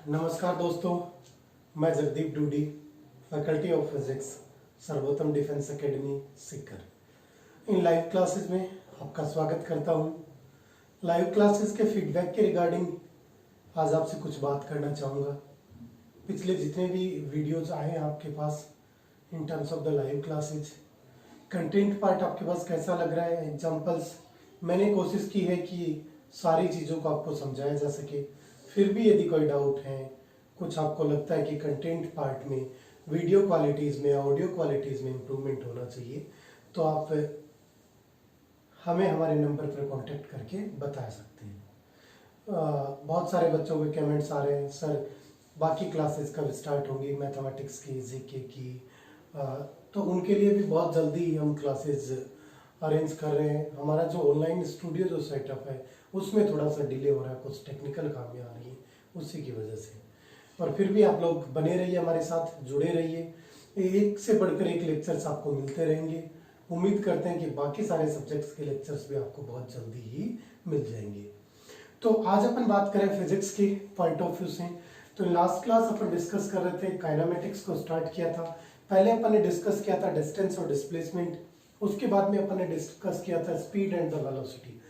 नमस्कार दोस्तों, मैं Jagdeep Dudi, faculty of physics, Sarvottam defence academy Sikar. इन लाइव क्लासेस में आपका स्वागत करता हूं। लाइव क्लासेस के फीडबैक के रिगार्डिंग आज आपसे कुछ बात करना चाहूँगा। पिछले जितने भी वीडियोज आए हैं आपके पास in terms of the live classes, content part आपके पास कैसा लग रहा है, एग्जाम्पल्स मैंने कोशिश की है कि सारी चीज़ों को आपको समझाया जा सके। फिर भी यदि कोई डाउट है, कुछ आपको लगता है कि कंटेंट पार्ट में, वीडियो क्वालिटीज़ में, ऑडियो क्वालिटीज़ में इम्प्रूवमेंट होना चाहिए, तो आप हमें हमारे नंबर पर कांटेक्ट करके बता सकते हैं। बहुत सारे बच्चों के कमेंट्स आ रहे हैं, सर बाकी क्लासेस कब स्टार्ट होंगी, मैथमेटिक्स की, जीके की, तो उनके लिए भी बहुत जल्दी हम क्लासेस अरेंज कर रहे हैं। हमारा जो ऑनलाइन स्टूडियो जो सेटअप है उसमें थोड़ा सा डिले हो रहा है, कुछ टेक्निकल खामियां आ रही हैं उसी की वजह से। पर फिर भी आप लोग बने रहिए, हमारे साथ जुड़े रहिए, एक से बढ़कर एक लेक्चर्स आपको मिलते रहेंगे। उम्मीद करते हैं कि बाकी सारे सब्जेक्ट्स के लेक्चर्स भी आपको बहुत जल्दी ही मिल जाएंगे। तो आज अपन बात करें फिजिक्स के पॉइंट ऑफ व्यू से। तो लास्ट क्लास अपन डिस्कस कर रहे थे, काइनेमेटिक्स को स्टार्ट किया था। पहले अपन ने डिस्कस किया था डिस्टेंस और डिस्प्लेसमेंट, उसके बाद में अपन ने डिस्कस किया था स्पीड एंड द वेलोसिटी।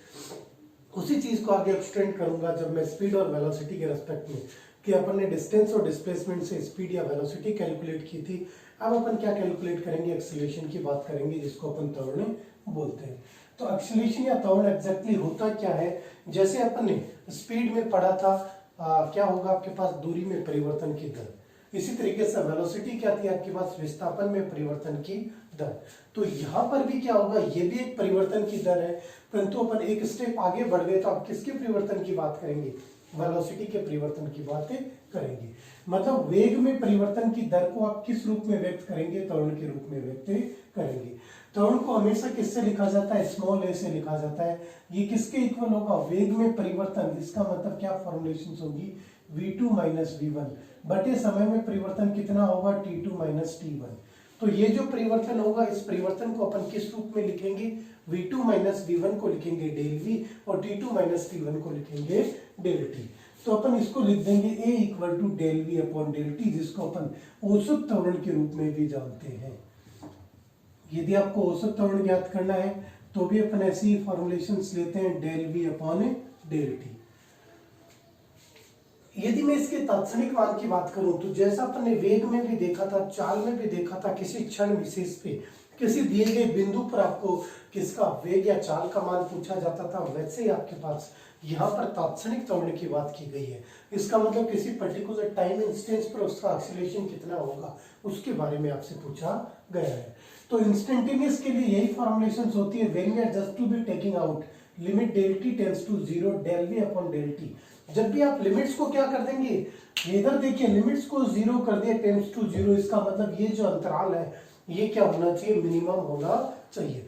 उसी चीज को आगे एक्सटेंड करूंगा जब मैं स्पीड और वेलोसिटी के रेस्पेक्ट में, कि अपन ने डिस्टेंस और डिस्प्लेसमेंट से स्पीड या वेलोसिटी कैलकुलेट की थी। अब अपन क्या कैलकुलेट करेंगे, एक्सीलरेशन की बात करेंगे, जिसको अपन त्वरण बोलते हैं। तो एक्सीलरेशन या त्वरण एग्जैक्टली होता क्या है, जैसे अपन ने स्पीड में पढ़ा था, क्या होगा आपके पास, दूरी में परिवर्तन की दर। इसी तरीके से वेलोसिटी क्या थी आपके पास, विस्थापन में परिवर्तन की दर। तो यहाँ पर भी क्या होगा, ये भी एक परिवर्तन की दर है, परंतु अपन एक स्टेप आगे बढ़ गए तो आप किसके परिवर्तन की बात करेंगे, वेलोसिटी के परिवर्तन की बातें करेंगे। मतलब वेग में परिवर्तन की दर को आप किस रूप में व्यक्त करेंगे, त्वरण के रूप में व्यक्त करेंगे। त्वरण को हमेशा किससे लिखा जाता है, स्मॉल ए से लिखा जाता है। ये किसके इक्वल होगा, वेग में परिवर्तन। इसका मतलब क्या फॉर्मुलेशन होगी, v2 माइनस v1 बटे समय में परिवर्तन कितना होगा, t2 माइनस t1। तो ये जो परिवर्तन होगा, इस परिवर्तन को अपन किस रूप में लिखेंगे, v2 माइनस v1 को लिखेंगे डेल v और t2 माइनस t1 को लिखेंगे डेल t। तो अपन इसको लिख देंगे a equal to del v upon del t, जिसको अपन औसत त्वरण के रूप में भी जानते हैं। यदि आपको औसत त्वरण ज्ञात करना है तो भी अपन ऐसी ही फॉर्मुलेशंस लेते हैं, del v upon del t। यदि मैं इसके तात्क्षणिक मान की बात करूं तो जैसा अपन ने वेग में भी देखा था, चाल में भी देखा था, किसी क्षण विशेष पे, किसी दिए गए बिंदु पर आपको किसका वेग या चाल का मान पूछा जाता था, वैसे ही आपके पास यहाँ पर तात्क्षणिक त्वरण की बात की गई है। इसका मतलब किसी पर्टिकुलर टाइम इंस्टेंस पर उसका एक्सीलरेशन कितना होगा उसके बारे में आपसे पूछा गया है। तो इंस्टेंटेनियस के लिए यही फॉर्मुलेशन होती है, when we are just to be taking out limit del t tends to 0 del v upon del t. जब भी आप लिमिट्स को क्या कर देंगे, इधर देखिए लिमिट्स को 0 कर दिया टेंड्स टू 0, इसका मतलब ये जो अंतराल है ये क्या होना चाहिए, मिनिमम होना चाहिए।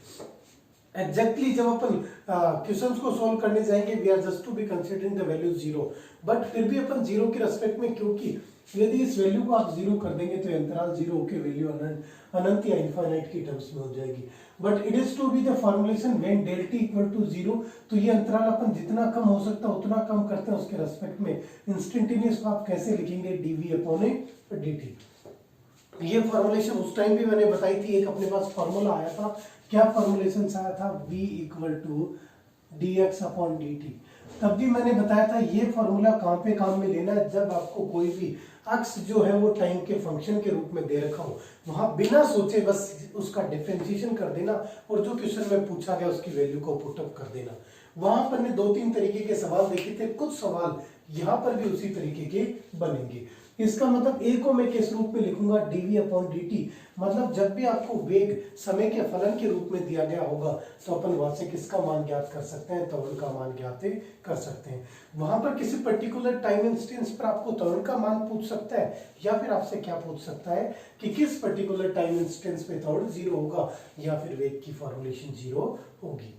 एग्जैक्टली जब अपन क्वेश्चंस को सोल्व करने जाएंगे, we are just to be considering the value 0, but फिर भी अपन 0 के रेस्पेक्ट में, क्योंकि यदि इस वैल्यू को आप 0 कर देंगे तो अंतराल 0 के वैल्यू अनंत या इनफाइनाइट की टर्म्स में हो जाएगी। But it is to be the formulation when del t equal to 0। तो ये अंतराल अपन जितना कम हो सकता है उतना कम करते हैं, उसके रेस्पेक्ट में इंस्टेंटेनियस को आप कैसे लिखेंगे, dv अपॉन dt। ये फॉर्मुलेशन उस टाइम भी मैंने बताई थी, एक अपने पास फॉर्मूला आया था, क्या फॉर्मुलेशन आया था, v equal to dx upon dt। तब भी मैंने बताया था ये फॉर्मूला कहाँ पे काम में लेना है, जब आपको कोई भी अक्ष जो है वो टाइम के फंक्शन के रूप में दे रखा हो, वहां बिना सोचे बस उसका डिफरेंशिएशन कर देना और जो क्वेश्चन में पूछा गया उसकी वैल्यू को पुटअप कर देना। वहां पर ने 2-3 तरीके के सवाल देखे थे, कुछ सवाल यहाँ पर भी उसी तरीके के बनेंगे। इसका मतलब ए को मैं किस रूप में लिखूंगा, dv अपॉन dt। मतलब जब भी आपको वेग समय के फलन के रूप में दिया गया होगा तो अपन वहां से किसका मान ज्ञात कर सकते हैं, त्वरण का मान ज्ञात कर सकते हैं। वहां पर किसी पर्टिकुलर टाइम इंस्टेंस पर आपको त्वरण का मान पूछ सकता है, या फिर आपसे क्या पूछ सकता है कि किस पर्टिकुलर टाइम इंस्टेंस पे त्वरण 0 होगा या फिर वेग की फॉर्मुलेशन 0 होगी।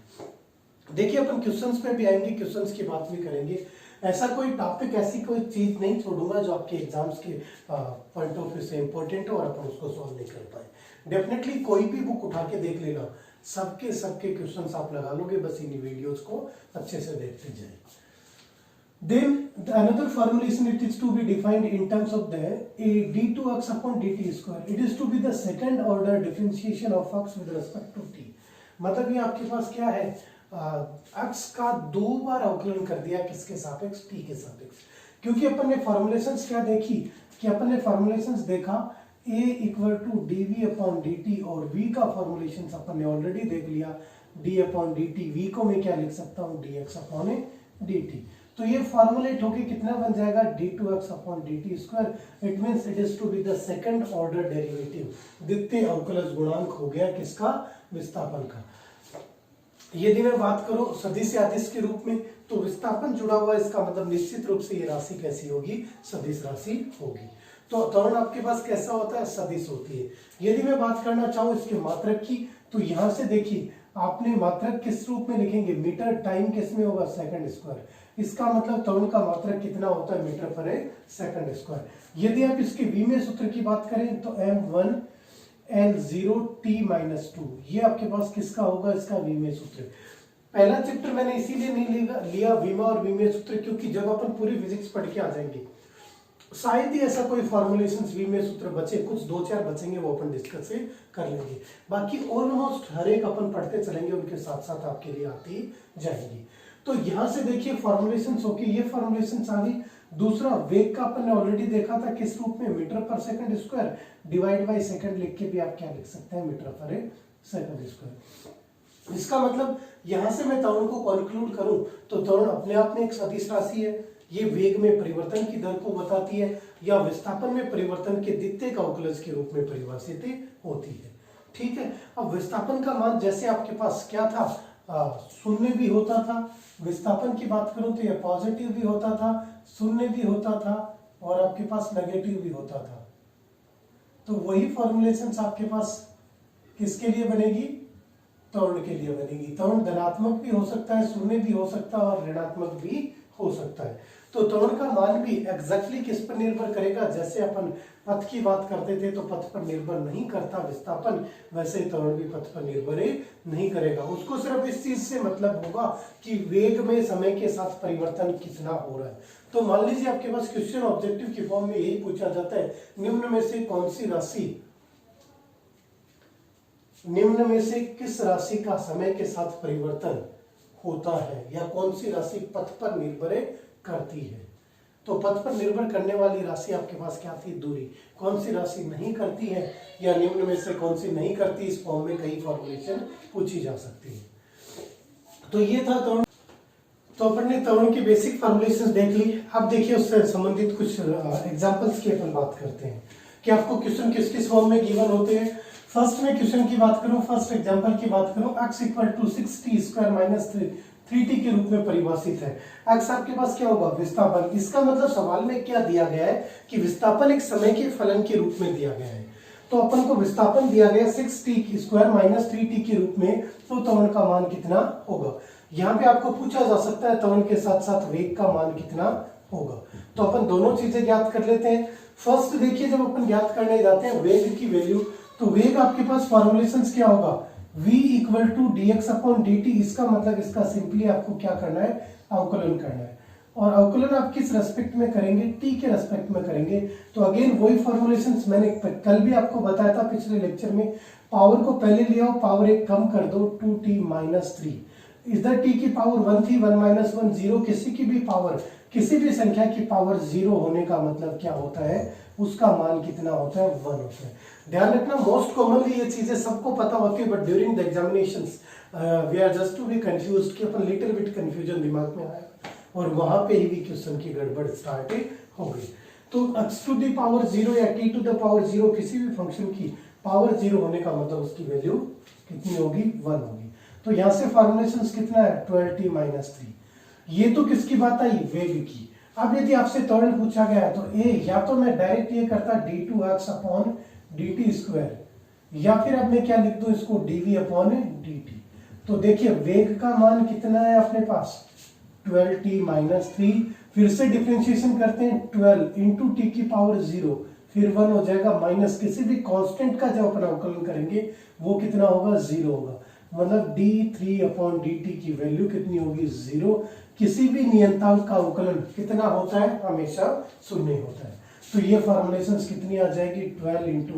देखिए अपन क्वेश्चंस पे भी आएंगे, क्वेश्चंस की बात भी करेंगे। ऐसा कोई टॉपिक, ऐसी कोई चीज नहीं छोड़ूंगा जो आपके एग्जाम्स के पॉइंट ऑफ व्यू से इंपॉर्टेंट हो और अपन उसको सॉल्व नहीं कर पाए। डेफिनेटली कोई भी बुक उठा के देख लेना, सबके क्वेश्चंस आप लगा लोगे, बस इन वीडियोस को अच्छे से देखते जाए। Then another formulation, it is to be defined in terms of the a d2x upon dt square. It is to be the second order differentiation of x with respect to t. मतलब ये आपके पास क्या है, x का दो बार अवकलन कर दिया किसके सापेक्ष, t के सापेक्ष। क्योंकि अपन ने फॉर्मुलेशंस क्या देखी कि अपन ने फॉर्मुलेशंस देखा a equal to dv upon dt और v का फॉर्मुलेशंस अपन ने ऑलरेडी देख लिया, d अपॉन dt, v को मैं क्या लिख सकता हूँ dx अपॉन dt। तो ये फॉर्मुलेट होके कितना बन जाएगा, d2x upon dt square. It means it is to be the second order derivative, द्वितीय अवकलज गुणांक हो गया किसका, विस्थापन का। यदि मैं बात करूं सदिश या अदिश के रूप में, तो विस्थापन जुड़ा हुआ, इसका मतलब निश्चित रूप से ये राशि कैसी होगी, सदिश राशि होगी। तो त्वरण आपके पास कैसा होता है, सदिश होती है। यदि मैं बात करना चाहूं इसके मात्रक की, तो यहां से देखिए आपने मात्रक किस रूप में लिखेंगे, मीटर टाइम किस में होगा, सेकंड स्क्वायर। इसका मतलब त्वरण का मात्रक कितना होता है, मीटर पर सेकंड स्क्वायर। यदि आप इसके विमेय सूत्र की बात करें तो m1 L0 t-2, ये आपके पास किसका होगा, इसका विमेय सूत्र। पहला चैप्टर मैंने इसीलिए नहीं लिया विमा और विमेय सूत्र, क्योंकि जब अपन पूरी फिजिक्स पढ़ के आ जाएंगे शायद ही ऐसा कोई फॉर्मुलेशंस विमेय सूत्र बचे, कुछ दो चार बचेंगे वो अपन डिस्कस कर लेंगे। बाकी ऑलमोस्ट हर एक अपन पढ़ते चलेंगे, उनके साथ साथ आपके लिए आती जाएंगी। तो यहां से देखिए फॉर्मुलेशंस होके ये फॉर्मुलेशंस आ गई। दूसरा वेग का अपन ने ऑलरेडी देखा था किस रूप में, मीटर पर second square divide by second लिख के भी आप क्या लिख सकते हैं, मीटर पर सेकंड स्क्वायर। इसका मतलब यहां से मैं त्वरण को कंक्लूड करूं तो त्वरण अपने आप में एक सदिश राशि है, ये वेग में परिवर्तन की दर को बताती है या विस्थापन में परिवर्तन के द्वितीय अवकलज के रूप में परिभाषित होती है। ठीक है, अब विस्थापन का मान जैसे आपके पास क्या था, शून्य भी होता था। विस्थापन की बात करूं तो यह पॉजिटिव भी होता था, शून्य भी होता था और आपके पास नेगेटिव भी होता था। तो वही फॉर्मुलेशंस आपके पास किसके लिए बनेगी, त्वरण के लिए बनेगी। त्वरण धनात्मक भी हो सकता है, शून्य भी हो सकता है और ऋणात्मक भी हो सकता है। तो त्वरण का मान भी एग्जैक्टली किस पर निर्भर करेगा, जैसे अपन पथ की बात करते थे तो पथ पर निर्भर नहीं करता विस्थापन, वैसे त्वरण भी पथ पर निर्भर नहीं करेगा। उसको सिर्फ इस चीज से मतलब होगा कि वेग में समय के साथ परिवर्तन कितना हो रहा है। तो मान लीजिए आपके पास क्वेश्चन ऑब्जेक्टिव की फॉर्म में यही पूछा जाता है, निम्न में से कौन सी राशि, निम्न में से किस राशि का समय के साथ परिवर्तन होता है या कौन सी राशि पथ पर निर्भर करती है। तो पथ पर निर्भर करने वाली राशि आपके पास क्या थी, दूरी। कौन सी राशि नहीं करती है या निम्न में से कौन सी नहीं करती, इस फॉर्म में कई फॉर्मुलेशन पूछी जा सकती है। तो ये था त्वरण। तो अपन ने त्वरण की बेसिक फॉर्मुलेशंस देख ली। अब देखिए उससे संबंधित कुछ एग्जांपल्स की अपन बात करते हैं कि आपको क्वेश्चन किस किस फॉर्म में गिवन होते हैं। फर्स्ट में क्वेश्चन की बात करूं, फर्स्ट एग्जांपल की बात करूं, x equal to 6t square minus 3t के रूप में परिभाषित है। x आपके पास क्या होगा, विस्थापन। इसका मतलब सवाल में क्या दिया गया है कि विस्थापन एक समय के फलन के रूप में दिया गया है। तो अपन को विस्थापन दिया गया 6t स्क्वायर माइनस 3t के रूप में, तो त्वरण का मान कितना होगा। यहाँ पे आपको पूछा जा सकता है त्वरण के साथ साथ वेग का मान कितना होगा। तो अपन दोनों चीजें ज्ञात कर लेते हैं। फर्स्ट देखिए, जब अपन ज्ञात करने जाते हैं वेग की वैल्यू, तो वेग आपके पास फॉर्मुलेशंस क्या होगा, v equal to dx upon dt। इसका मतलब इसका सिंपली आपको क्या करना है, अवकलन करना है। और अवकलन आप किस रेस्पेक्ट में करेंगे, t के रेस्पेक्ट में करेंगे। तो अगेन वही फॉर्मुलेशंस मैंने कल भी आपको बताया था पिछले लेक्चर में, पावर को पहले ले आओ, पावर एक कम कर दो, 2t माइनस 3। इधर t की पावर 1 थी, 1 माइनस 1 0, किसी की भी पावर, किसी भी संख्या की पावर 0 होने का मतलब क्या होता है, उसका मान कितना होता है, 1 होता है। ध्यान रखना, मोस्ट कॉमनली ये चीजें सबको पता होती है, but during the examinations we are just to be confused कि अपन लिटिल बिट कंफ्यूजन दिमाग में आया और वहां पे ही भी क्वेश्चन की गड़बड़ स्टार्ट हो गई। तो x टू द पावर 0 या t टू द पावर 0 किसी भी फंक्शन की पावर 0 होने का मतलब उसकी वैल्यू कितनी होगी, 1 होगी। तो यहाँ से फॉर्मुलेशंस कितना है, 12t माइनस 3। ये तो किसकी बात आई, वेग की। अब यदि आपसे त्वरण पूछा गया है तो ए, या तो मैं डायरेक्ट ये करता d2x अपॉन dt स्क्वायर, या फिर अब मैं क्या लिख दूं इसको, dv अपॉन dt। तो देखिए वेग का मान कितना है अपने पास, 12t माइनस 3। फिर से डिफरेंशिएशन करते हैं, 12 इंटू टी की पावर 0, फिर 1 हो जाएगा, माइनस किसी भी कांस्टेंट का जब अपन अवकलन करेंगे वो कितना होगा, 0 होगा। मतलब d3/dt की वैल्यू कितनी होगी 0। किसी भी नियतांक का अवकलन कितना होता है, हमेशा शून्य होता है। तो ये फॉर्मुलेशंस कितनी आ जाएगी, 12 × 1 =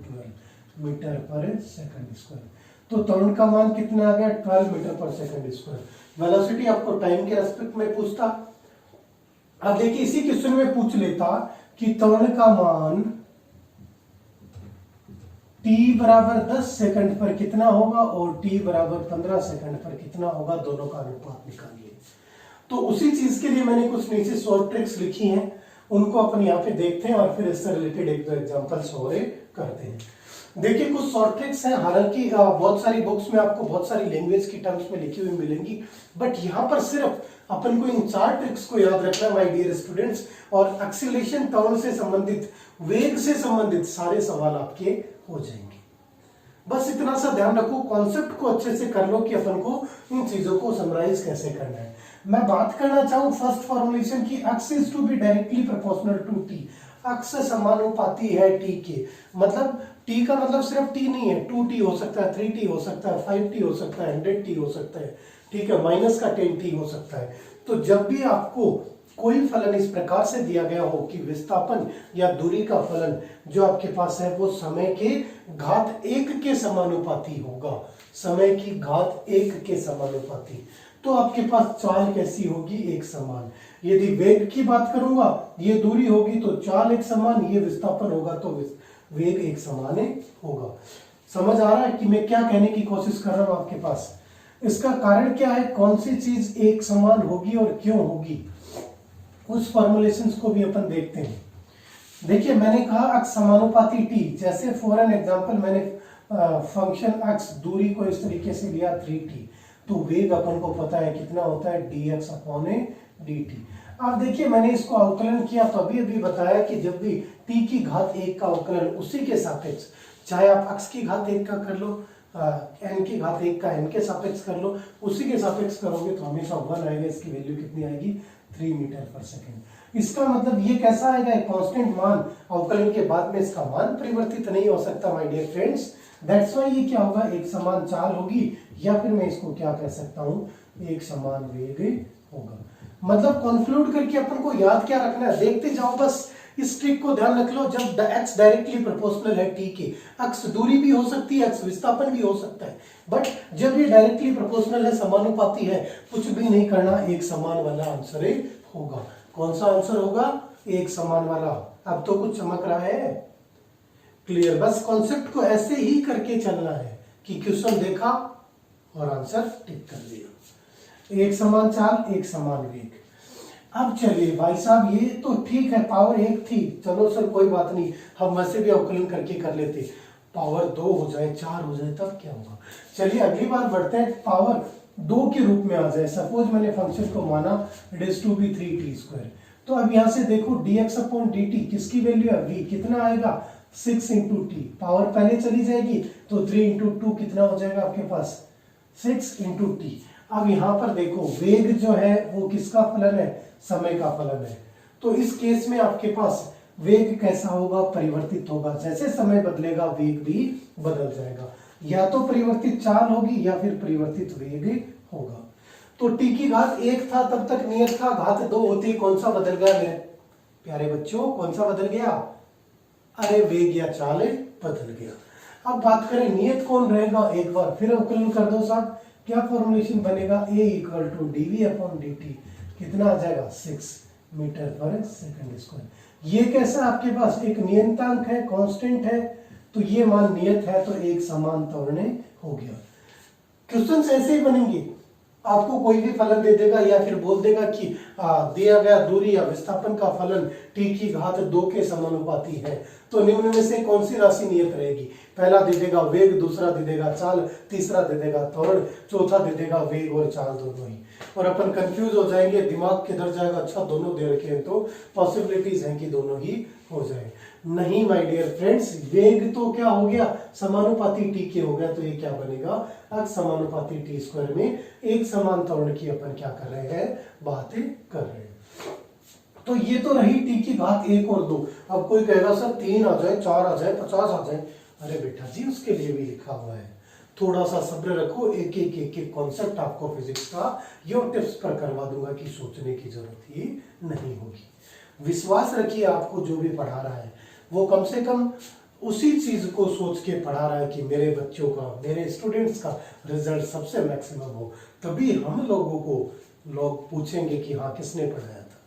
12 मीटर पर सेकंड स्क्वायर। तो त्वरण का मान कितना आ गया, 12 मीटर पर सेकंड स्क्वायर। वेलोसिटी आपको टाइम के रेस्पेक्ट में पूछता। अब देखिए इसी क्वेश्चन में पूछ लेता कि त्वरण का मान t बराबर 10 सेकंड पर कितना होगा और t बराबर 15 सेकंड पर कितना होगा, दोनों का अनुपात निकालिए। तो उसी चीज के लिए मैंने कुछ नीचे शॉर्ट ट्रिक्स लिखी हैं, उनको अपन यहाँ पे देखते हैं और फिर इससे रिलेटेड एक दो एग्जांपल्स और करते हैं। देखिए कुछ शॉर्ट ट्रिक्स हैं, हालांकि बहुत सारी बुक्स में आपको बहुत सारी लैंग्वेज की टर्म्स में लिखी हुई मिलेंगी, बट यहाँ पर सिर्फ अपन को इन 4 ट्रिक्स को याद रखना माय डियर स्टूडेंट्स। और एक्सीलरेशन त्वरण से संबंधित, वेग से संबंधित सारे सवाल आपके हो जाएंगे। बस इतना सा ध्यान रखो, कॉन्सेप्ट को अच्छे से कर लो कि अपन को इन चीजों को समराइज कैसे करना है। मैं बात करना चाहूँ फर्स्ट फॉर्मुलेशन की, x is to be directly proportional to t। x समानुपाती है t के, मतलब t का मतलब सिर्फ t नहीं है, 2t हो सकता है, 3t हो सकता है, 5t हो सकता है, 100t हो सकता है, ठीक है, माइनस का 10t हो सकता है। तो जब भी आपको कोई फलन इस प्रकार से दिया गया हो कि विस्थापन या दूरी का फलन जो आपके पास है वो समय के घात 1 के समानुपाती होगा, समय की घात 1 के समानुपाती, तो आपके पास चाल कैसी होगी, एक समान। यदि वेग की बात करूंगा, ये दूरी होगी तो चाल एक समान, ये विस्थापन होगा तो वेग एक समान होगा। समझ आ रहा है कि मैं क्या कहने की कोशिश कर रहा हूं आपके पास? इसका कारण क्या है, कौन सी चीज एक समान होगी और क्यों होगी, उस फॉर्मुलेशंस को भी अपन देखते हैं। देखिए मैंने कहा x समानुपाती t, जैसे फॉर एन एग्जांपल मैंने फंक्शन x दूरी को इस तरीके से लिया 3t, तो वेग अपन को पता है कितना होता है dx/dt। अब देखिए मैंने इसको अवकलन किया तो अभी अभी बताया कि जब भी t की घात 1 का अवकलन उसी के सापेक्ष, चाहे आप x की घात 1 का कर लो, n की घात 1 का n के सापेक्ष कर लो, उसी के सापेक्ष करोगे तो हमेशा 1 आएगा। इसकी वैल्यू कितनी आएगी, 3 मीटर पर सेकेंड। इसका मतलब ये कैसा आएगा, एक कांस्टेंट मान, अवकलन के बाद में इसका मान परिवर्तित नहीं हो सकता my dear friends. That's why ये क्या होगा, एक समान चाल होगी, या फिर मैं इसको क्या कह सकता हूं, एक समान वेग होगा। मतलब कंक्लूड करके अपन को याद क्या रखना है, देखते जाओ बस, इस ट्रिक को ध्यान रख लो। जब x डायरेक्टली प्रोपोर्शनल है t के, x दूरी भी हो सकती है, x विस्थापन भी हो सकता है, बट जब ये डायरेक्टली प्रोपोर्शनल है, समानुपाती है, कुछ भी नहीं करना, एक समान वाला आंसर होगा। कौन सा आंसर होगा, एक समान वाला। अब तो कुछ चमक रहा है, क्लियर। बस कॉन्सेप्ट को ऐसे ही करके चलना है कि क्वेश्चन देखा और आंसर टिक कर दिया, एक समान चाल, एक समान वेग। अब चलिए भाई साहब, ये तो ठीक है, पावर 1 थी, चलो सर कोई बात नहीं, हम वैसे भी अवकलन करके कर लेते, पावर 2 हो जाए, 4 हो जाए, तब क्या होगा। चलिए अगली बार बढ़ते हैं, पावर 2 के रूप में आ जाए। सपोज मैंने फंक्शन को माना it is to B 3t², तो अब यहां से देखो dx/dt किसकी वैल्यू है, v, कितना आएगा 6 × t, पावर पहले चली जाएगी तो 3 × 2 कितना हो जाएगा आपके पास, 6 × t। अब यहां पर देखो वेग जो है वो किसका फलन है, समय का फलन है, तो इस केस में आपके पास वेग कैसा होगा, परिवर्तित होगा। जैसे समय बदलेगा वेग भी बदल जाएगा, या तो परिवर्तित चाल होगी या फिर परिवर्तित वेग होगा। तो t की घात 1 था तब तक, नियत था घात 2 होती, कौन सा बदल गया मेरे प्यारे बच्चों, कौन सा बदल गया, अरे वेग या चाल बदल गया। अब बात करें नियत कौन रहेगा, एक बार फिर अवकलन कर दो साहब, क्या फॉर्मुलेशन बनेगा, a = dv/dt, कितना आ जाएगा 6 मीटर पर सेकंड स्क्वायर। ये कैसा आपके पास एक नियतांक है, कांस्टेंट है, तो ये मान नियत है, तो एक समान त्वरण हो गया। क्वेश्चन ऐसे ही बनेंगे, आपको कोई भी फलन दे देगा या फिर बोल देगा कि दिया गया दूरी या विस्थापन का फलन t की घात 2 के समानुपाती है, तो निम्न में से कौन सी राशि नियत रहेगी, पहला दे देगा वेग, दूसरा दे देगा चाल, तीसरा दे देगा त्वरण, चौथा दे देगा वेग और चाल दोनों ही। और अपन कंफ्यूज हो जाएंगे, दिमाग किधर जाएगा, अच्छा दोनों दे रखे हैं तो पॉसिबिलिटीज हैं कि दोनों ही हो जाए। नहीं माय डियर फ्रेंड्स, वेग तो क्या हो गया, समानुपाती t के हो गया, तो ये क्या बनेगा, x समानुपाती t² में एक समान त्वरण की अपन क्या कर रहे हैं, बातें कर रहे हैं। तो ये तो रही t की घात 1 और 2। अब कोई कहेगा सर 3 आ जाए, 4 आ जाए, 50 आ जाए, अरे बेटा जी उसके लिए भी लिखा हुआ है, थोड़ा सा सब्र रखो, एक कॉन्सेप्ट आपको फिजिक्स का योर टिप्स पर करवा दूंगा कि सोचने की जरूरत ही नहीं होगी। विश्वास रखिए, आपको जो भी पढ़ा रहा है वो कम से कम उसी चीज को सोच के पढ़ा रहा है कि मेरे बच्चों का, मेरे स्टूडेंट्स का रिजल्ट सबसे मैक्सिमम हो, तभी हम लोगों को लोग पूछेंगे कि हाँ किसने पढ़ाया था।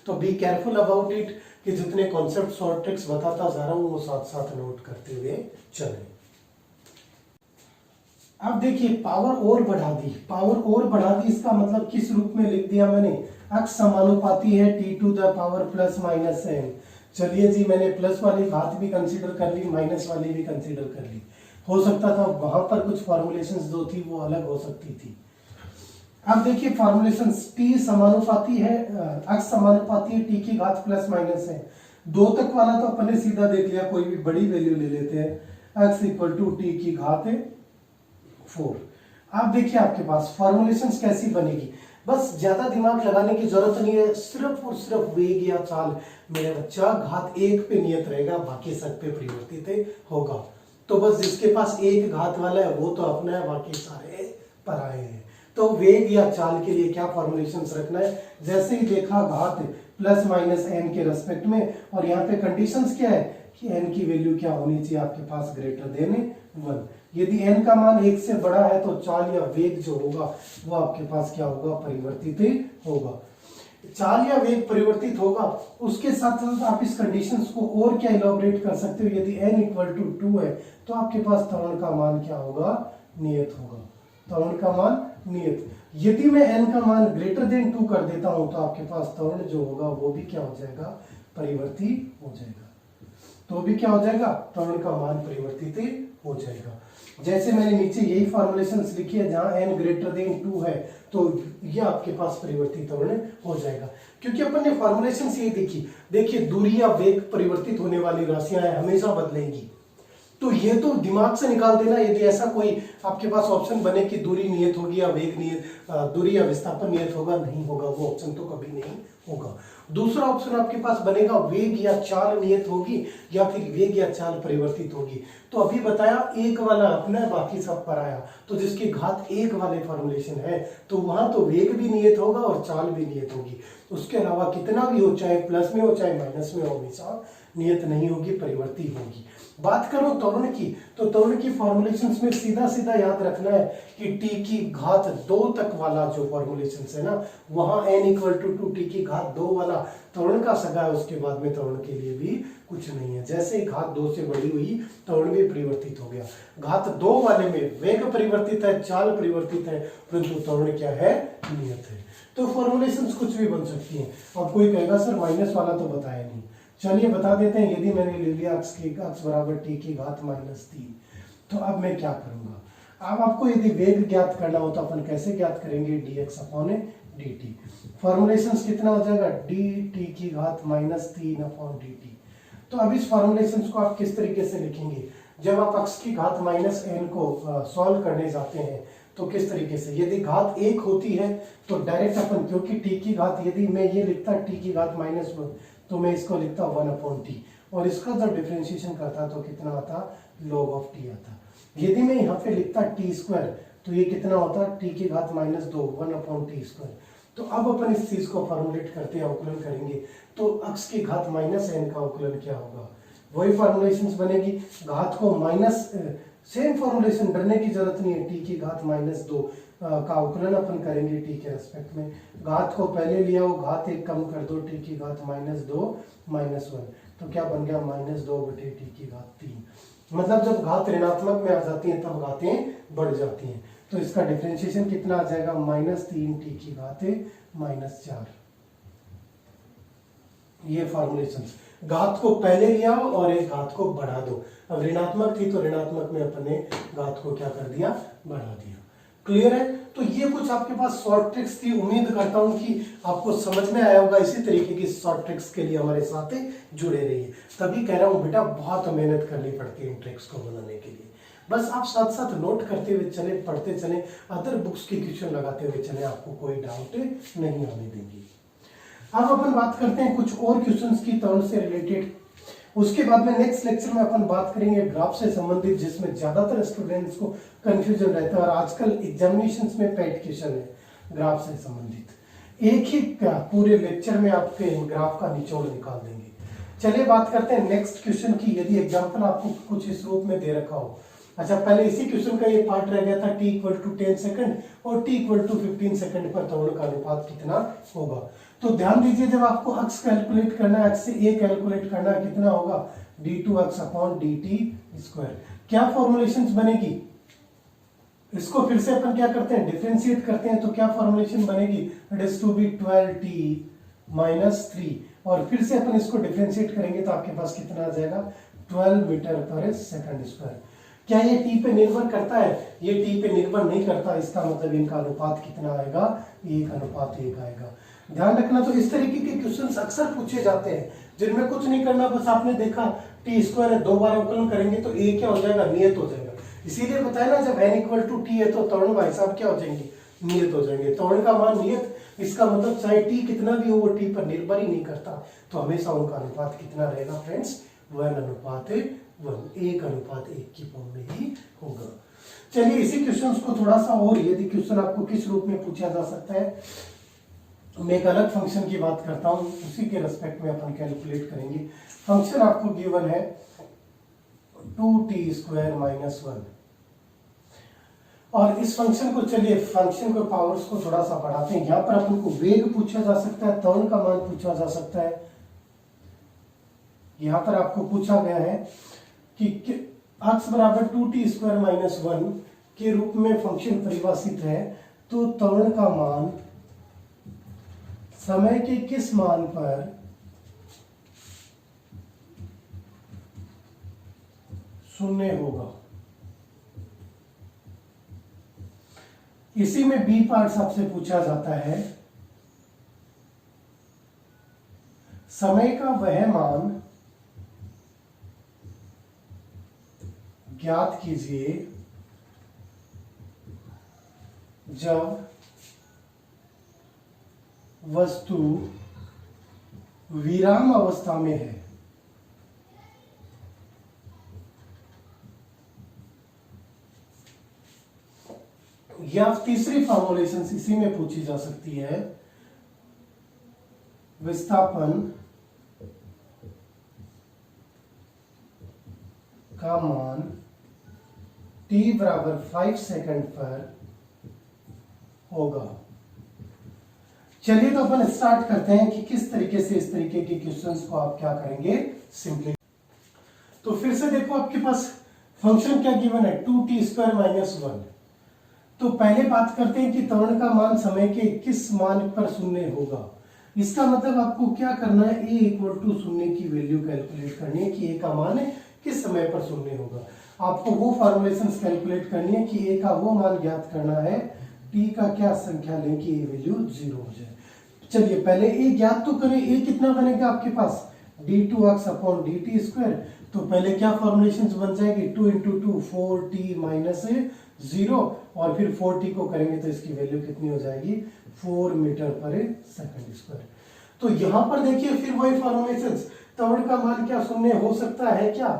तो बी केयरफुल अबाउट इट कि जितने कॉन्सेप्ट्स और ट्रिक्स बताता जा रहा हूं वो साथ साथ नोट करते हुए चलें। अब देखिए पावर और बढ़ा दी, पावर और बढ़ा दी इसका मतलब किस रूप में लिख दिया मैंने, अक्ष समानुपाती है t to the power plus minus n। चलिए जी, मैंने प्लस वाली घात भी कंसीडर कर ली, माइनस वाली भी कंसीडर कर ली। हो सकता था वहां पर कुछ फॉर्मुलेशंस जो थी वो अलग हो सकती थी। अब देखिए फॉर्मुलेशंस, टी समानुपाती है, अक्ष समानुपाती है टी की घात प्लस माइनस है। 2 तक वाला तो अपन ने सीधा देख लिया, कोई भी बड़ी वैल्यू ले लेते हैं, x इक्वल टू टी की घात 4। आप देखिए आपके पास फॉर्मुलेशंस कैसी बनेगी, बस ज्यादा दिमाग लगाने की जरूरत नहीं है, सिर्फ और सिर्फ वेग या चाल मेरे बच्चा घात 1 पे नियत रहेगा, बाकी सब पे परिवर्तित होगा। तो बस जिसके पास एक घात वाला है वो तो अपना है, बाकी सारे पराये हैं। तो वेग या चाल के लिए क्या फॉर्मुलेशंस रखना है, जैसे ही देखा घात प्लस माइनस n के रेस्पेक्ट में, और यहाँ पे कंडीशंस क्या है कि n की वैल्यू क्या होनी चाहिए आपके पास, ग्रेटर देन 1। यदि n का मान 1 से बड़ा है तो चाल या वेग जो होगा वो आपके पास क्या होगा, परिवर्तित होगा। चाल या वेग परिवर्तित होगा, उसके साथ साथ आप इस कंडीशंस को और क्या इलॉबरेट कर सकते हो, यदि n इक्वल टू 2 है तो आपके पास त्वरण का मान क्या होगा, नियत होगा, त्वरण का मान नियत। यदि मैं n का मान ग्रेटर देन 2 कर देता हूं तो आपके पास त्वरण जो होगा वो भी क्या हो जाएगा, परिवर्तित हो जाएगा। तो भी क्या हो जाएगा, त्वरण का मान परिवर्तित हो जाएगा। जैसे मैंने नीचे यही फॉर्मुलेशंस लिखी है, जहां n ग्रेटर देन 2 है तो ये आपके पास परिवर्तित त्वरण हो जाएगा, क्योंकि अपन ने फॉर्मुलेशंस ये देखी। देखिए दूरी या वेग परिवर्तित होने वाली राशियां हमेशा बदलेंगी, तो ये तो दिमाग से निकाल देना। यदि ऐसा कोई आपके पास ऑप्शन बने कि दूरी नियत होगी या वेग नियत, दूरी या विस्थापन नियत होगा, नहीं होगा, वो ऑप्शन तो कभी नहीं होगा। दूसरा ऑप्शन आपके पास बनेगा वेग या चाल नियत होगी या फिर वेग या चाल परिवर्तित होगी। तो अभी बताया एक वाला अपना है, बाकी सब पराया। तो जिसकी घात 1 वाले फॉर्मुलेशन है तो वहां तो वेग भी नियत होगा और चाल भी नियत होगी। उसके अलावा कितना भी हो, चाहे प्लस में हो चाहे माइनस में हो, हमेशा नियत नहीं होगी, परिवर्तित होगी। बात करो त्वरण की, तो त्वरण की फॉर्मुलेशंस में सीधा सीधा याद रखना है कि t की घात 2 तक वाला जो फॉर्मुलेशंस है ना, वहां n इक्वल टू t की घात 2 वाला त्वरण का सगा है, उसके बाद में त्वरण के लिए भी कुछ नहीं है। जैसे ही घात 2 से बड़ी हुई त्वरण भी परिवर्तित हो गया। घात 2 वाले में वेग परिवर्तित है, चाल परिवर्तित है, परंतु त्वरण क्या है, नियत है। तो फॉर्मुलेशंस कुछ भी बन सकती हैं। अब कोई कहेगा सर माइनस वाला तो बताया नहीं, चलिए बता देते हैं। यदि मैंने ले लिया अक्ष बराबर टी की घात -3, तो अब मैं क्या करूंगा। अब आपको यदि वेग ज्ञात करना हो तो अपन कैसे ज्ञात करेंगे, dx अपॉन dt। फॉर्मुलेशंस कितना हो जाएगा, dt की घात -3 अपॉन dt। तो अब इस फॉर्मुलेशंस को आप किस तरीके से लिखेंगे, जब आप अक्ष की घात -n को सॉल्व करने जाते हैं तो किस तरीके से, यदि घात 1 होती है तो डायरेक्ट अपन, क्योंकि t की घात, यदि मैं ये लिखता t की घात -1 तो मैं इसको लिखता 1 अपॉन टी, और इसका जब डिफरेंशिएशन करता तो कितना आता, log ऑफ टी आता। यदि मैं यहाँ पे लिखता टी स्क्वायर तो ये कितना होता, टी की घात -2 1 अपॉन टी स्क्वायर। तो अब अपन इस चीज को फॉर्मुलेट करते हैं, अवकलन करेंगे, तो अक्ष की घात -n का अवकलन क्या होगा, वही फॉर्मुलेशंस बनेगी। घात को माइनस, सेम फॉर्मुलेशन, डरने की जरूरत नहीं है। टी की घात -2 का अवकलन अपन करेंगे टी के रेस्पेक्ट में। घात को पहले लिया हो, घात 1 कम कर दो, टी की घात -2 -1, तो क्या बन गया, -2 बटे टी की घात 3। मतलब जब घात ऋणात्मक में आ जाती है तब घातें बढ़ जाती हैं। तो इसका डिफरेंशिएशन कितना आ जाएगा, -3 टी की घात -4। ये फॉर्मुलेशंस, घात को पहले लिया हो और एक घात को बढ़ा दो। अब ऋणात्मक थी तो ऋणात्मक में अपने घात को क्या कर दिया, बढ़ा दिया। क्लियर है। तो ये कुछ आपके पास शॉर्ट ट्रिक्स थी, उम्मीद करता हूं कि आपको समझ में आया होगा। इसी तरीके की शॉर्ट ट्रिक्स के लिए हमारे साथ जुड़े रहिए। तभी कह रहा हूं बेटा, बहुत मेहनत करनी पड़ती है इन ट्रिक्स को बनाने के लिए। बस आप साथ साथ नोट करते हुए चले, पढ़ते चले, अदर बुक्स के क्वेश्चन लगाते हुए चले, आपको कोई डाउट नहीं आने देंगे। अब अपन बात करते हैं कुछ और क्वेश्चंस की, त्वरण से रिलेटेड। उसके बाद में नेक्स्ट लेक्चर में अपन बात करेंगे ग्राफ से संबंधित, जिसमें ज्यादातर स्टूडेंट्स को कंफ्यूजन रहता है और आजकल एग्जामिनेशंस में पेट क्वेश्चन है ग्राफ से संबंधित। एक ही पूरे लेक्चर में आपके ग्राफ का निचोड़ निकाल देंगे। चलिए बात करते हैं नेक्स्ट क्वेश्चन की। यदि एग्जाम्पल आपको कुछ इस रूप में दे रखा हो, अच्छा पहले इसी क्वेश्चन का ये पार्ट रह गया था t इक्वल टू 10 सेकंड और t इक्वल टू 15 सेकंड पर त्वरण का अनुपात कितना होगा। तो ध्यान दीजिए, जब आपको अक्स कैलकुलेट करना है, अक्स से a कैलकुलेट करना है, कितना होगा d2x अपॉन dt स्क्वायर। क्या फॉर्मुलेशंस बनेगी, इसको फिर से अपन क्या करते हैं, डिफरेंशिएट करते हैं। तो क्या फॉर्मुलेशन बनेगी, it is to be 12t minus 3, और फिर से अपन इसको डिफरेंशिएट करेंगे तो आपके पास कितना आ जाएगा 12 मीटर पर सेकंड स्क्वायर। क्या ये टी पे निर्भर करता है, ये टी पे निर्भर नहीं करता, इसका मतलब इनका अनुपात कितना आएगा, 1:1 आएगा। ध्यान रखना, तो इस तरीके के क्वेश्चंस अक्सर पूछे जाते हैं जिनमें कुछ नहीं करना, बस आपने देखा टी स्क्वायर है, 2 बार अवकलन करेंगे तो ए क्या हो जाएगा, नियत हो जाएगा। इसीलिए बताया ना, जब n इक्वल टू टी है तो त्वरण भाई साहब क्या हो जाएंगे, नियत हो जाएंगे। त्वरण का मान नियत, इसका मतलब चाहे टी कितना भी हो वो टी पर निर्भर ही नहीं करता, तो हमेशा उनका अनुपात कितना रहेगा फ्रेंड्स, 1:1, 1:1 की फॉर्म में ही होगा। चलिए इसी क्वेश्चंस को थोड़ा सा और, यदि क्वेश्चन आपको किस रूप में पूछा जा सकता है, मैं एक अलग फंक्शन की बात करता हूं, उसी के रेस्पेक्ट में अपन कैलकुलेट करेंगे। फंक्शन आपको गिवन है 2t स्क्वायर माइनस 1, और इस फंक्शन को, चलिए फंक्शन को पावर्स को थोड़ा सा बढ़ाते हैं। यहां पर अपन को वेग पूछा जा सकता है, त्वरण का मान पूछा जा सकता है। यहां पर आपको पूछा गया है कि x बराबर 2t स्क्वायर माइनस 1 के रूप में फंक्शन परिभाषित है, तो त्वरण का मान समय के किस मान पर शून्य होगा। इसी में बी पार्ट आपसे पूछा जाता है, समय का वह मान ज्ञात कीजिए जब वस्तु विराम अवस्था में है। या तीसरी फॉर्मुलेशन इसी में पूछी जा सकती है, विस्थापन का मान t बराबर 5 सेकंड पर होगा। चलिए तो अपन स्टार्ट करते हैं कि किस तरीके से इस तरीके के क्वेश्चंस को आप क्या करेंगे, सिंपली। तो फिर से देखो, आपके पास फंक्शन क्या गिवन है, 2t स्क्वायर माइनस 1। तो पहले बात करते हैं कि त्वरण का मान समय के किस मान पर शून्य होगा। इसका मतलब आपको क्या करना है, a इक्वल टू 0 की वैल्यू कैलकुलेट करनी है कि a का मान किस समय पर शून्य होगा। आपको वो फॉर्मुलेशंस कैलकुलेट करनी है कि a का वो मान ज्ञात करना है, t का क्या संख्या लें कि a वैल्यू 0 हो जाए। चलिए पहले a ज्ञात तो करें, a कितना बनेगा आपके पास, d2x अपॉन dt स्क्वायर। तो पहले क्या फॉर्मुलेशंस बन जाएगी, 2 × 2 4t माइनस 0, और फिर 4t को करेंगे तो इसकी वैल्यू कितनी हो जाएगी, 4 मीटर पर सेकंड स्क्वायर। तो यहां पर देखिए फिर वही फॉर्मुलेशंस, त्वरण का मान क्या शून्य हो सकता है क्या,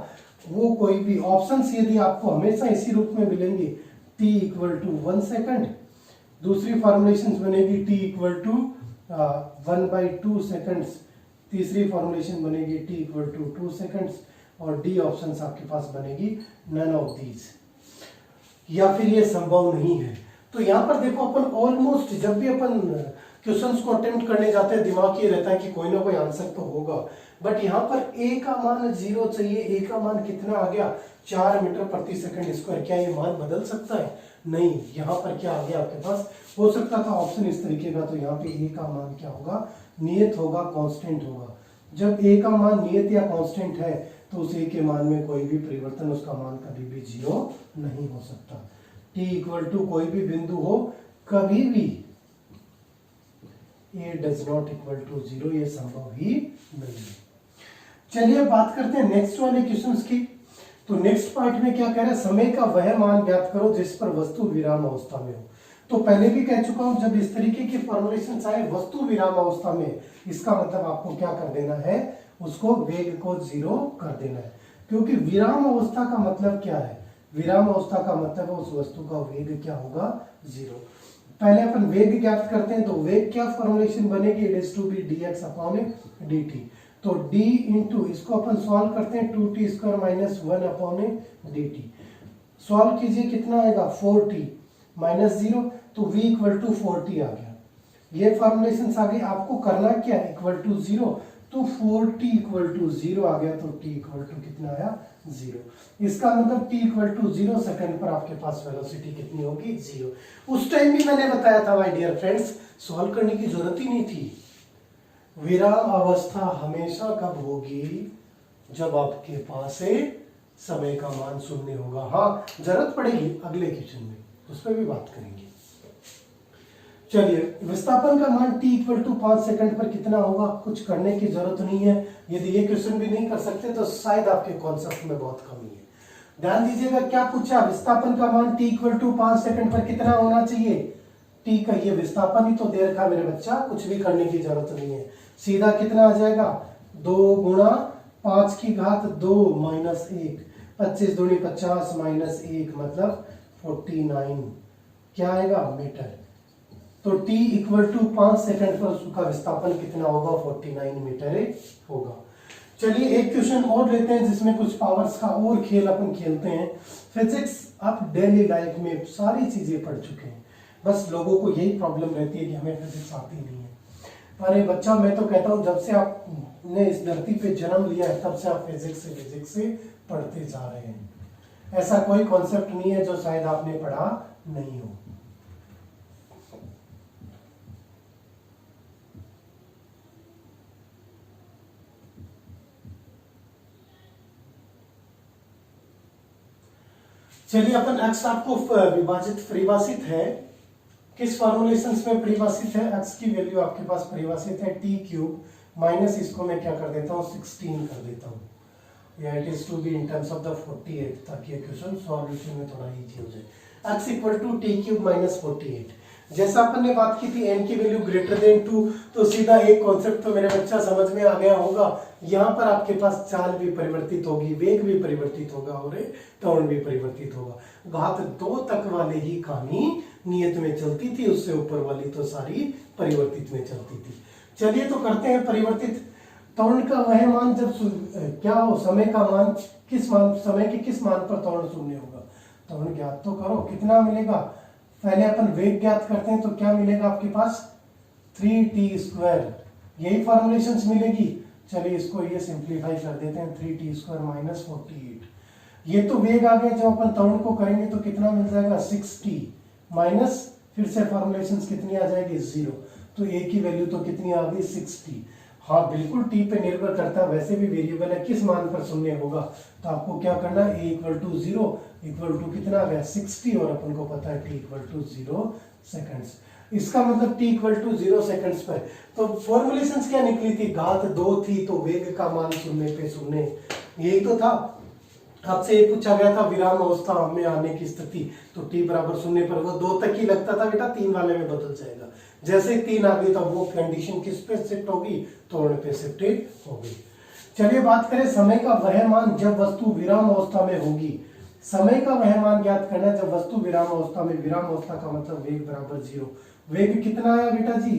वो कोई भी ऑप्शंस यदि आपको हमेशा इसी रूप में मिलेंगे, t इक्वल टू 1 सेकंड, दूसरी फॉर्मुलेशंस बनेगी t इक्वल टू 1/2 सेकंड्स, तीसरी फॉर्मुलेशन बनेगी t इक्वल टू 2 सेकंड्स, और डी ऑप्शंस आपके पास बनेगी नन ऑफ दीज, या फिर ये संभव नहीं है। तो यहां पर देखो, अपन ऑलमोस्ट जब भी अपन क्वेश्चंस को अटेम्प्ट करने जाते हैं, दिमाग ये रहता है कि कोई ना कोई आंसर तो होगा, बट यहाँ पर a का मान 0 चाहिए। a का मान कितना आ गया, 4 मीटर प्रति सेकंड स्क्वायर। क्या ये मान बदल सकता है, नहीं। यहाँ पर क्या आ गया आपके पास, हो सकता था ऑप्शन इस तरीके का, तो यहाँ पे a का मान क्या होगा, नियत होगा, कांस्टेंट होगा। जब a का मान नियत या कांस्टेंट है तो उस a के मान में कोई भी परिवर्तन, उसका मान कभी भी 0 नहीं हो सकता। t इक्वल टू कोई भी बिंदु हो, कभी भी a does not equal to 0, ये संभव ही नहीं है। चलिए बात करते हैं नेक्स्ट वाले क्वेश्चंस की। तो नेक्स्ट पार्ट में क्या कह रहा है, समय का वह मान ज्ञात करो जिस पर वस्तु विराम अवस्था में हो। तो पहले भी कह चुका हूं, जब इस तरीके की फॉर्मुलेशन आए वस्तु विराम अवस्था में, इसका मतलब आपको क्या कर देना है, उसको वेग को 0 कर देना है। क्योंकि विराम अवस्था का मतलब क्या है, विराम अवस्था का मतलब उस वस्तु का वेग क्या होगा, 0। पहले अपन वेग ज्ञात करते हैं, तो वेग क्या फॉर्मुलेशन बनेगी, it is to be dx upon dt। तो d इंटू इसको अपन सॉल्व करते हैं, 2t square minus 1 upon dt। Solve कीजिए, कितना आएगा 4t माइनस 0, तो v इक्वल टू 4t आ गया। ये फॉर्मुलेशन आ गई। आपको करना क्या है, इक्वल टू 0, तो 4t इक्वल टू 0 आ गया, तो t इक्वल टू कितना आया, 0। इसका मतलब t इक्वल टू 0 सेकंड पर आपके पास वेलोसिटी कितनी होगी, 0। उस टाइम भी मैंने बताया था माय डियर फ्रेंड्स, सॉल्व करने की जरूरत ही नहीं थी। विराम अवस्था हमेशा कब होगी, जब आपके पास समय का मान 0 होगा। हाँ, जरूरत पड़ेगी अगले क्वेश्चन में, उस पर भी बात करेंगे। चलिए, विस्थापन का मान t इक्वल टू 5 सेकंड पर कितना होगा, कुछ करने की जरूरत नहीं है। यदि ये क्वेश्चन भी नहीं कर सकते तो शायद आपके कॉन्सेप्ट में बहुत कमी है। ध्यान दीजिएगा, क्या पूछा, विस्थापन का मान t इक्वल टू 5 सेकंड पर कितना होना चाहिए। t का ये विस्थापन ही तो दे रखा मेरे बच्चा, कुछ भी करने की जरूरत नहीं है। सीधा कितना आ जाएगा, 2 गुणा 5 की घात 2 माइनस 1, 25 दूनी 50 माइनस 1 मतलब 49 क्या आएगा, मीटर। तो t इक्वल टू 5 सेकंड पर उसका विस्थापन कितना होगा, 49 मीटर होगा। चलिए एक क्वेश्चन और लेते हैं, जिसमें कुछ पावर्स का और खेल अपन खेलते हैं। फिजिक्स आप डेली लाइफ में सारी चीजें पढ़ चुके हैं, बस लोगों को यही प्रॉब्लम रहती है कि हमें फिजिक्स आती नहीं है। अरे बच्चा, मैं तो कहता हूँ जब से आपने इस धरती पे जन्म लिया है, तब से आप फिजिक्स से पढ़ते जा रहे हैं। ऐसा कोई कॉन्सेप्ट नहीं है जो शायद आपने पढ़ा नहीं हो। चलिए, अपन x आपको विभाजित परिभाषित है, किस फॉर्मुलेशंस में परिभाषित है, x की वैल्यू आपके पास परिभाषित है t क्यूब माइनस, इसको मैं क्या कर देता हूँ, 16 कर देता हूँ, या it is to be in terms of the 48, ताकि ये क्वेश्चन सॉल्यूशन में थोड़ा इजी हो जाए। x equal to T cube minus 48। जैसा अपन ने बात की थी n की वैल्यू ग्रेटर देन 2, तो सीधा एक कॉन्सेप्ट तो मेरे बच्चा समझ में आ गया होगा। यहाँ पर आपके पास चाल भी परिवर्तित होगी, वेग भी परिवर्तित होगा और त्वरण भी परिवर्तित होगा। घात 2 तक वाले ही कहानी नियत में चलती थी, उससे ऊपर वाली तो सारी परिवर्तित में चलती थी। चलिए तो करते हैं परिवर्तित। त्वरण का वह मान जब क्या हो, समय का मान किस मान, समय के किस मान पर त्वरण 0 होगा। त्वरण ज्ञात तो करो, कितना मिलेगा। पहले अपन वेग ज्ञात करते हैं, तो क्या मिलेगा आपके पास, 3t स्क्वायर, यही फॉर्मुलेशंस मिलेगी। चलिए इसको ये सिंप्लीफाई कर देते हैं, 3t स्क्वायर माइनस 48। ये तो वेग आ गया, जब अपन त्वरण को करेंगे तो कितना मिल जाएगा, 6t माइनस, फिर से फॉर्मुलेशंस कितनी आ जाएगी, 0। तो a की वैल्यू तो कितनी आ गई, 6t। हाँ बिल्कुल, t पे निर्भर करता है, वैसे भी वेरिएबल है, किस मान पर 0 होगा। तो आपको क्या करना है, a equal to 0 equal to कितना आ गया, 60, और अपन को पता है t इक्वल टू 0 सेकंड्स। इसका मतलब t इक्वल टू 0 सेकंड्स पर, तो फॉर्मुलेशंस क्या निकली थी, घात 2 थी, तो वेग का मान 0 पे 0, यही तो था। आपसे ये पूछा गया था विराम अवस्था में आने की स्थिति, तो t बराबर 0 पर वो 2 तक ही लगता था बेटा, 3 वाले में बदल जाएगा। जैसे ही 3 आ गई तो वो कंडीशन किस पे शिफ्ट होगी, त्वरण पे शिफ्ट होगी। चलिए बात करें समय का वह मान जब वस्तु विराम अवस्था में होगी। समय का वह मान ज्ञात करना जब वस्तु विराम अवस्था में, विराम अवस्था का मतलब वेग बराबर 0। वेग कितना आया बेटा जी,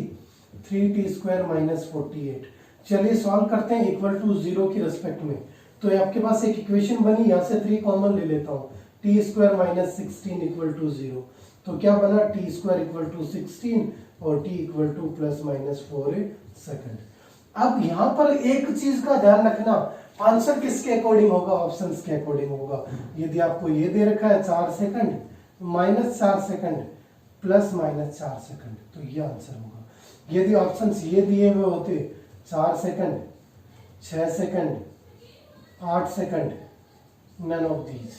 3t स्क्वायर माइनस 48। चलिए सॉल्व करते हैं इक्वल टू 0 की रेस्पेक्ट में। तो आपके पास एक इक्वेशन बनी, यहाँ से 3 कॉमन ले लेता हूँ, t square minus 16 equal to 0। तो क्या बना, t स्क्वायर इक्वल टू 16 और t equal two plus minus 4 second. अब यहाँ पर एक चीज का ध्यान रखना, आंसर किसके अकॉर्डिंग होगा, ऑप्शंस के अकॉर्डिंग होगा। यदि आपको ये दे रखा है 4 second minus 4 second plus minus 4 second, तो ये आंसर होगा। यदि ऑप्शंस ये दिए हुए होते 4 second, 6 second, 8 second, none of these,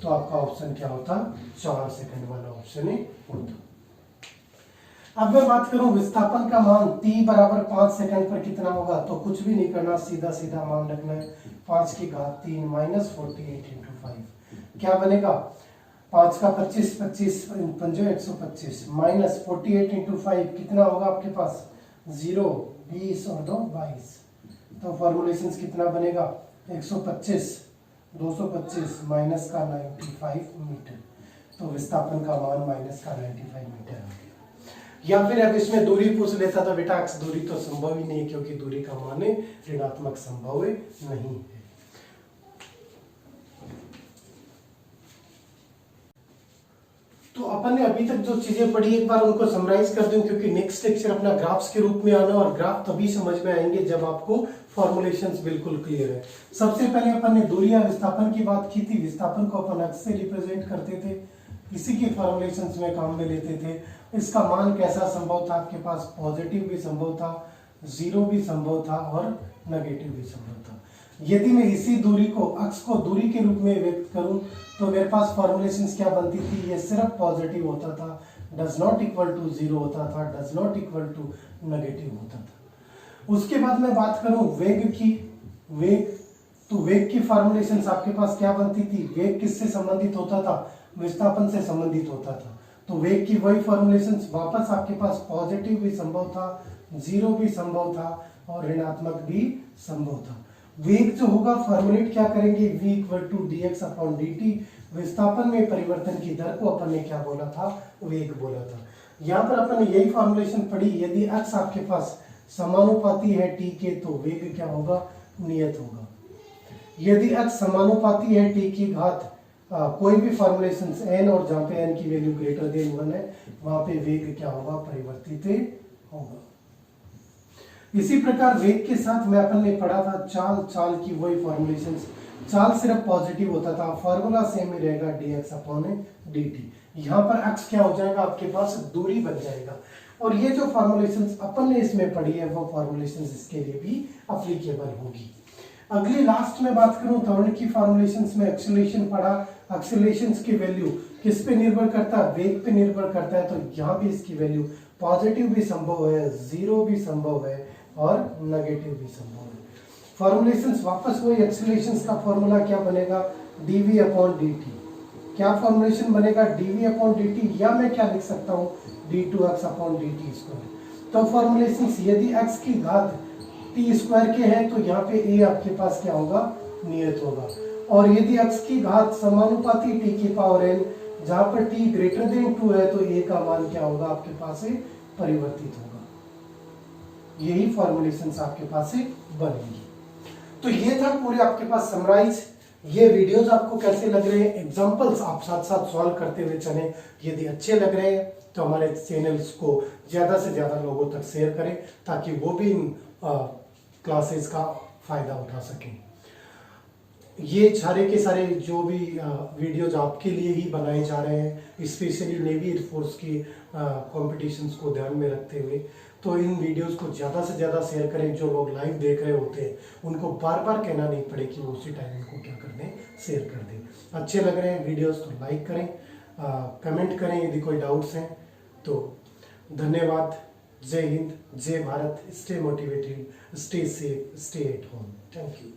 तो आपका ऑप्शन क्या होता, 4 सेकंड वाला ऑप्शन ही होता। अब मैं बात करूं विस्थापन का मान t बराबर 5 सेकंड पर कितना होगा, तो कुछ भी नहीं करना, सीधा सीधा मान रखना है, 5 की घात 3 माइनस 48 इंटू 5 क्या बनेगा, 5 का 25, 25 पंजो 125 माइनस 48 इंटू 5 कितना होगा आपके पास 0, 20 और 2 22। तो फॉर्मुलेशंस कितना बनेगा 125, 225 माइनस का 95 मीटर। तो विस्थापन का मान माइनस का 95 मीटर आ गया। या फिर अब इसमें दूरी पूछ लेता तो बेटा अक्स दूरी तो संभव ही नहीं, क्योंकि दूरी का मान ऋणात्मक संभव नहीं है। तो अपन ने अभी तक जो चीजें पढ़ी एक बार उनको समराइज कर दूं, क्योंकि नेक्स्ट लेक्चर अपना ग्राफ्स के रूप में आना, और ग्राफ तभी समझ में आएंगे जब आपको फॉर्मुलेशंस बिल्कुल क्लियर है। सबसे पहले अपन ने दूरी या विस्थापन की बात की थी। विस्थापन को अपन अक्स से रिप्रेजेंट करते थे, इसी के फॉर्मुलेशंस में काम में लेते थे। इसका मान कैसा संभव था आपके पास, पॉजिटिव भी संभव था, जीरो भी संभव था और नेगेटिव भी संभव था। यदि मैं इसी दूरी को अक्स को दूरी के रूप में व्यक्त करूं तो मेरे पास फॉर्मुलेशंस क्या बनती थी, ये सिर्फ पॉजिटिव होता था, does not equal to zero होता था, does not equal to negative होता था। उसके बाद मैं बात करूं वेग की, तो वेग की फॉर्मुलेशंस आपके पास क्या बनती थी, वेग किससे संबंधित होता था, विस्थापन से संबंधित होता था। तो वेग की वही फॉर्मुलेशंस वापस आपके पास पॉजिटिव भी संभव था, जीरो भी संभव था और ऋणात्मक भी संभव था। वेग जो होगा फॉर्मुलेट क्या करेंगे, v equal to dx upon dt। विस्थापन में परिवर्तन की दर को अपन ने क्या बोला था, वेग बोला था। यहाँ पर अपन ने यही फॉर्मुलेशन पढ़ी, यदि x आपके पास समानुपाती है t के तो वेग क्या होगा, नियत होगा। यदि x समानुपाती है t की घात कोई भी फॉर्मुलेशन n, और जहाँ पे n की वैल्यू ग्रेटर देन 1 है वहां पे वेग क्या होगा, परिवर्तित होगा। इसी प्रकार वेग के साथ में अपन ने पढ़ा था चाल की वही फॉर्मुलेशंस। चाल सिर्फ पॉजिटिव होता था, फॉर्मूला सेम ही रहेगा dx अपॉन dt। यहाँ पर x क्या हो जाएगा आपके पास, दूरी बन जाएगा। और ये जो फॉर्मुलेशंस अपन ने इसमें पढ़ी है वो फॉर्मुलेशंस इसके लिए भी अप्लीकेबल होगी। अगली लास्ट में बात करूं त्वरण की फॉर्मुलेशंस में एक्सेलरेशन पढ़ा। एक्सेलरेशंस की वैल्यू किस पे निर्भर करता है, वेग पे निर्भर करता है। तो यहाँ भी इसकी वैल्यू पॉजिटिव भी संभव है, जीरो भी संभव है और नेगेटिव भी संभव है। फॉर्मुलेशंस वापस वही, एक्सेलरेशंस का फॉर्मूला क्या बनेगा, dv अपॉन dt। क्या फॉर्मुलेशन बनेगा, dv अपॉन dt, या मैं क्या लिख सकता हूँ d2x अपॉन dt स्क्वायर। तो फॉर्मुलेशंस यदि x की घात t स्क्वायर के हैं तो यहाँ पे a आपके पास क्या होगा, नियत होगा। और यदि x की घात समानुपाती t की पावर n, जहां पर t ग्रेटर देन 2 है तो a का मान क्या होगा आपके पास से परिवर्तित होगा। यही फॉर्मुलेशंस आपके पास से बनेंगी। तो ये था पूरे आपके पास समराइज। ये वीडियोस आपको कैसे लग रहे हैं, एग्जांपल्स आप साथ साथ सॉल्व करते हुए चलें। यदि अच्छे लग रहे हैं तो हमारे चैनल्स को ज्यादा से ज्यादा लोगों तक शेयर करें, ताकि वो भी इन क्लासेस का फायदा उठा सकें। ये सारे के सारे जो भी वीडियोज आपके लिए ही बनाए जा रहे हैं, स्पेशली नेवी एयरफोर्स की कॉम्पिटिशन्स को ध्यान में रखते हुए। तो इन वीडियोस को ज़्यादा से ज़्यादा शेयर करें। जो लोग लाइव देख रहे होते हैं उनको बार बार कहना नहीं पड़े कि वो उसी टाइम इनको क्या कर दें, शेयर कर दें। अच्छे लग रहे हैं वीडियोस तो लाइक करें, कमेंट करें यदि कोई डाउट्स हैं तो। धन्यवाद। जय हिंद, जय Bharat. Stay motivated, stay safe, stay at home. Thank you.